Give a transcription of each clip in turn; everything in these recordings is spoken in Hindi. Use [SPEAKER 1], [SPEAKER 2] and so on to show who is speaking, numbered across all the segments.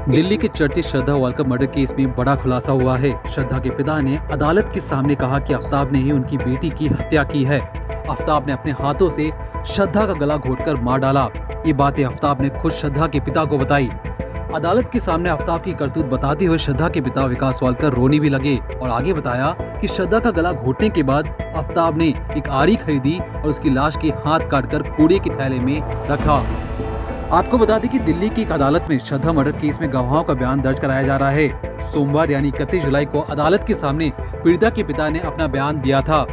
[SPEAKER 1] दिल्ली के चर्चित श्रद्धा वालका मर्डर केस में बड़ा खुलासा हुआ है। श्रद्धा के पिता ने अदालत के सामने कहा कि आफ्ताब ने ही उनकी बेटी की हत्या की है। आफ्ताब ने अपने हाथों से श्रद्धा का गला घोटकर मार डाला। ये बातें आफ्ताब ने खुद श्रद्धा के पिता को बताई। अदालत के सामने आफ्ताब की करतूत बताते हुए श्रद्धा के पिता विकास वालकर रोने भी लगे और आगे बताया कि श्रद्धा का गला घोटने के बाद आफ्ताब ने एक आरी खरीदी और उसकी लाश के हाथ काटकर कूड़े के थैले में रखा। आपको बता दें कि दिल्ली की एक अदालत में श्रद्धा मर्डर केस में गवाहों का बयान दर्ज कराया जा रहा है। सोमवार यानी 31 जुलाई को अदालत के सामने पीड़िता के पिता ने अपना बयान दिया था।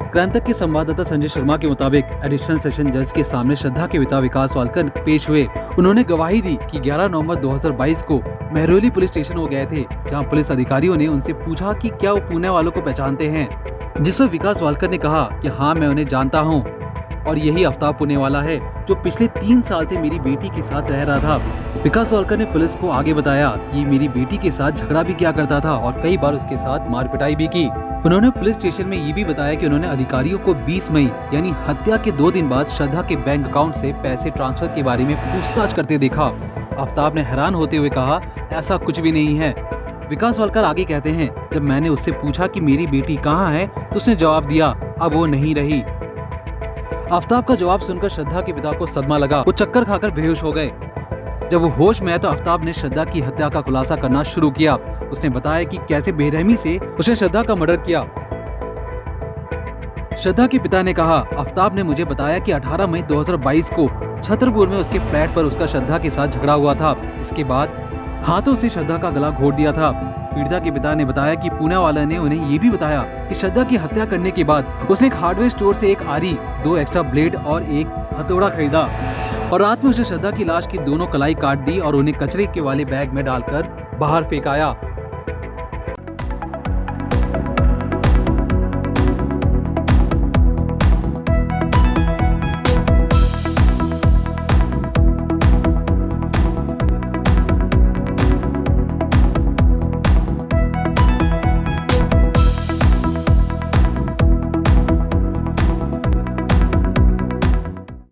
[SPEAKER 1] क्रांतक के संवाददाता संजय शर्मा के मुताबिक एडिशनल सेशन जज के सामने श्रद्धा के पिता विकास वालकर पेश हुए। उन्होंने गवाही दी कि 11 नवंबर 2022 को महरौली पुलिस स्टेशन वो गए थे, जहां पुलिस अधिकारियों ने उनसे पूछा कि क्या वो पुणे वालों को पहचानते हैं, जिस पर विकास वालकर ने कहा कि हाँ, मैं उन्हें जानता हूँ और यही आफ्ताब पुणे वाला है जो पिछले 3 साल से मेरी बेटी के साथ रह रहा था। विकास वालकर ने पुलिस को आगे बताया कि मेरी बेटी के साथ झगड़ा भी किया करता था और कई बार उसके साथ मार पिटाई भी की। उन्होंने पुलिस स्टेशन में ये भी बताया कि उन्होंने अधिकारियों को 20 मई यानी हत्या के 2 दिन बाद श्रद्धा के बैंक अकाउंट से पैसे ट्रांसफर के बारे में पूछताछ करते देखा। आफ्ताब ने हैरान होते हुए कहा, ऐसा कुछ भी नहीं है। विकास वालकर आगे कहते हैं, जब मैंने उससे पूछा कि मेरी बेटी कहाँ है तो उसने जवाब दिया, अब वो नहीं रही। आफ्ताब का जवाब सुनकर श्रद्धा के पिता को सदमा लगा। वो चक्कर खाकर बेहोश हो गए। जब वो होश में आए तो आफ्ताब ने श्रद्धा की हत्या का खुलासा करना शुरू किया। उसने बताया कि कैसे बेरहमी से उसने श्रद्धा का मर्डर किया। श्रद्धा के पिता ने कहा, आफ्ताब ने मुझे बताया कि 18 मई 2022 को छतरपुर में उसके फ्लैट पर उसका श्रद्धा के साथ झगड़ा हुआ था। इसके बाद हाथों से श्रद्धा का गला घोट दिया था। पीड़िता के पिता ने बताया कि पुणे वाला ने उन्हें ये भी बताया कि श्रद्धा की हत्या करने के बाद उसने एक हार्डवेयर स्टोर से एक आरी, 2 एक्स्ट्रा ब्लेड और एक हथौड़ा खरीदा और रात में उसने श्रद्धा की लाश की दोनों कलाई काट दी और उन्हें कचरे के वाले बैग में डालकर बाहर फेंक आया।